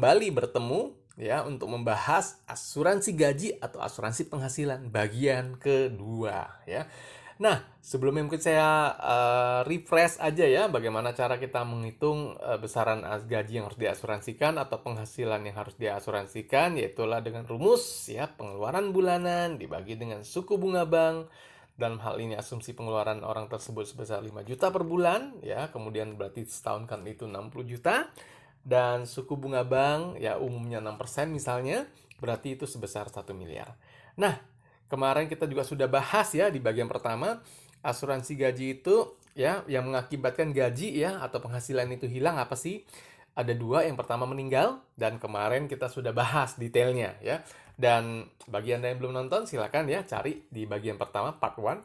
kembali bertemu ya untuk membahas asuransi gaji atau asuransi penghasilan bagian kedua ya. Nah, sebelumnya mungkin saya refresh aja ya bagaimana cara kita menghitung besaran gaji yang harus diasuransikan atau penghasilan yang harus diasuransikan, yaitulah dengan rumus ya pengeluaran bulanan dibagi dengan suku bunga bank. Dalam hal ini asumsi pengeluaran orang tersebut sebesar 5 juta per bulan ya, kemudian berarti setahun kan itu 60 juta dan suku bunga bank ya umumnya 6% misalnya, berarti itu sebesar 1 miliar. Nah, kemarin kita juga sudah bahas ya di bagian pertama, asuransi gaji itu ya yang mengakibatkan gaji ya atau penghasilan itu hilang apa sih? Ada dua, yang pertama meninggal dan kemarin kita sudah bahas detailnya ya. Dan bagi Anda yang belum nonton silakan ya cari di bagian pertama part 1.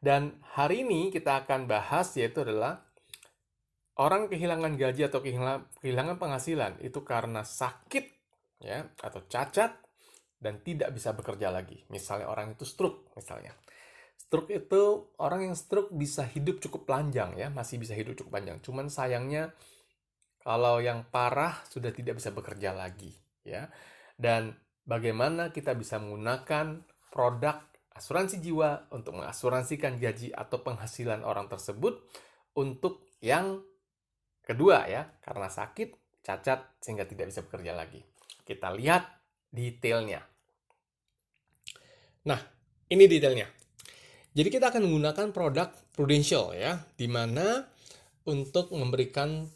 Dan hari ini kita akan bahas yaitu adalah orang kehilangan gaji atau kehilangan penghasilan itu karena sakit ya atau cacat dan tidak bisa bekerja lagi. Misalnya orang itu stroke misalnya. Stroke itu orang yang stroke bisa hidup cukup panjang ya, masih bisa hidup cukup panjang. Cuman sayangnya kalau yang parah sudah tidak bisa bekerja lagi ya. Dan bagaimana kita bisa menggunakan produk asuransi jiwa untuk mengasuransikan gaji atau penghasilan orang tersebut untuk yang kedua ya, karena sakit, cacat, sehingga tidak bisa bekerja lagi. Kita lihat detailnya. Nah, ini detailnya. Jadi kita akan menggunakan produk Prudential ya, di mana untuk memberikan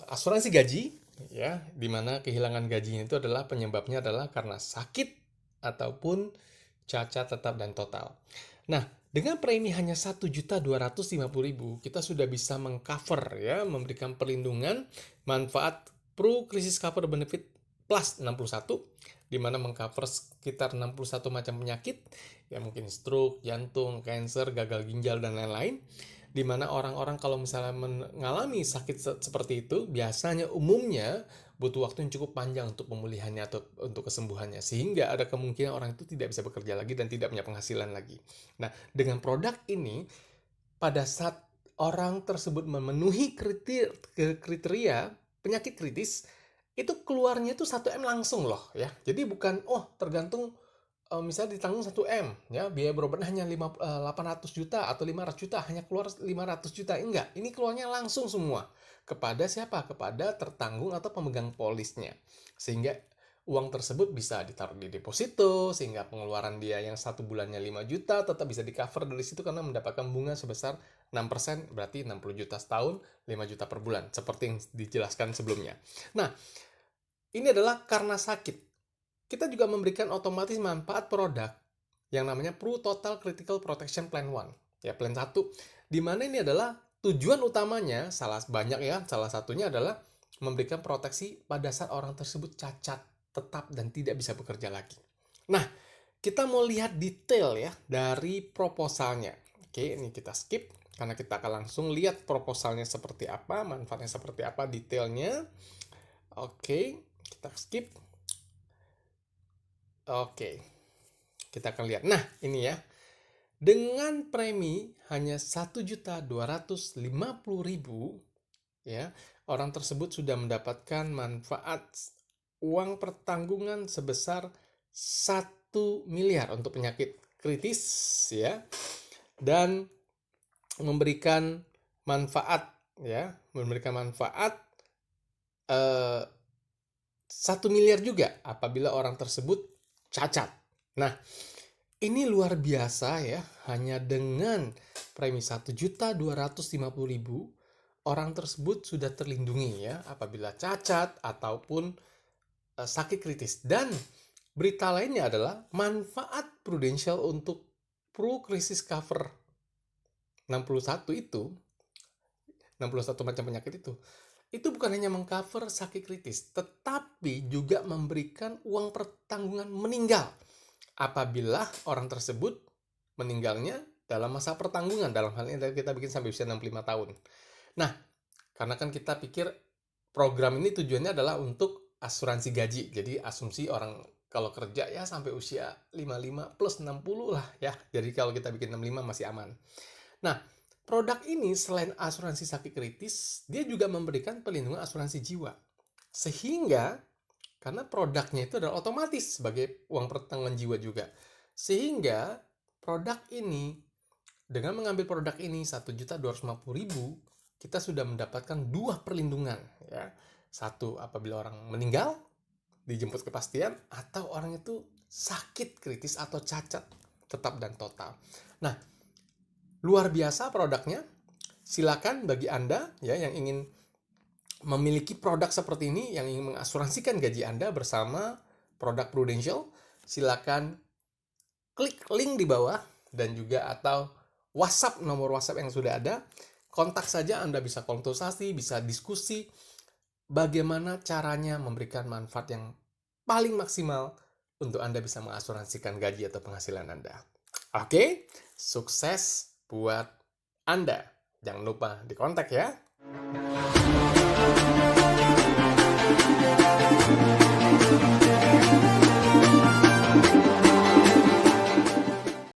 asuransi gaji ya, di mana kehilangan gajinya itu adalah penyebabnya adalah karena sakit ataupun cacat tetap dan total. Nah, dengan premi hanya 1.250.000, kita sudah bisa mengcover ya, memberikan perlindungan manfaat Pro Crisis Cover Benefit Plus 61, di mana mengcover sekitar 61 macam penyakit, ya mungkin stroke, jantung, kanker, gagal ginjal, dan lain-lain. Di mana orang-orang kalau misalnya mengalami sakit seperti itu, biasanya umumnya butuh waktu yang cukup panjang untuk pemulihannya atau untuk kesembuhannya, sehingga ada kemungkinan orang itu tidak bisa bekerja lagi dan tidak punya penghasilan lagi. Nah, dengan produk ini, pada saat orang tersebut memenuhi kriteria penyakit kritis, itu keluarnya itu 1 M langsung loh ya. Jadi bukan tergantung misalnya ditanggung 1 M ya, biaya berobatnya hanya 800 juta atau 500 juta, hanya keluar 500 juta. Enggak, ini keluarnya langsung semua. Kepada siapa? Kepada tertanggung atau pemegang polisnya. Sehingga uang tersebut bisa ditaruh di deposito, sehingga pengeluaran dia yang 1 bulannya 5 juta tetap bisa di-cover dari situ karena mendapatkan bunga sebesar 6%, berarti 60 juta setahun, 5 juta per bulan, seperti yang dijelaskan sebelumnya. Nah, ini adalah karena sakit. Kita juga memberikan otomatis manfaat produk yang namanya Pro Total Critical Protection Plan 1, ya plan 1, di mana ini adalah tujuan utamanya, salah satunya adalah memberikan proteksi pada saat orang tersebut cacat tetap dan tidak bisa bekerja lagi. Nah, kita mau lihat detail ya dari proposalnya. Oke, ini kita skip karena kita akan langsung lihat proposalnya seperti apa, manfaatnya seperti apa, detailnya. Oke, kita skip. Oke, kita akan lihat. Nah, ini ya. Dengan premi hanya 1.250.000 ya, orang tersebut sudah mendapatkan manfaat uang pertanggungan sebesar 1 miliar untuk penyakit kritis ya, dan memberikan manfaat ya, 1 miliar juga apabila orang tersebut cacat. Nah, ini luar biasa ya, hanya dengan premi 1.250.000 orang tersebut sudah terlindungi ya apabila cacat ataupun sakit kritis. Dan berita lainnya adalah manfaat Prudential untuk Pro Crisis Cover 61 macam penyakit itu bukan hanya mengcover sakit kritis, tetapi juga memberikan uang pertanggungan meninggal apabila orang tersebut meninggalnya dalam masa pertanggungan. Dalam hal ini kita bikin sampai usia 65 tahun. Nah, karena kan kita pikir program ini tujuannya adalah untuk asuransi gaji. Jadi asumsi orang kalau kerja ya sampai usia 55 plus 60 lah ya. Jadi kalau kita bikin 65 masih aman. Nah, produk ini selain asuransi sakit kritis, dia juga memberikan perlindungan asuransi jiwa. Sehingga Karena produknya itu adalah otomatis sebagai uang pertanggungan jiwa juga. Sehingga produk ini, dengan mengambil produk ini 1.250.000, kita sudah mendapatkan 2 perlindungan ya. Satu, apabila orang meninggal, dijemput kepastian, atau orang itu sakit kritis atau cacat tetap dan total. Nah, luar biasa produknya. Silakan bagi Anda ya yang ingin memiliki produk seperti ini, yang ingin mengasuransikan gaji Anda bersama produk Prudential, silakan klik link di bawah dan juga atau WhatsApp, nomor WhatsApp yang sudah ada. Kontak saja, Anda bisa konsultasi, bisa diskusi bagaimana caranya memberikan manfaat yang paling maksimal untuk Anda bisa mengasuransikan gaji atau penghasilan Anda. Oke, sukses buat Anda. Jangan lupa dikontak ya.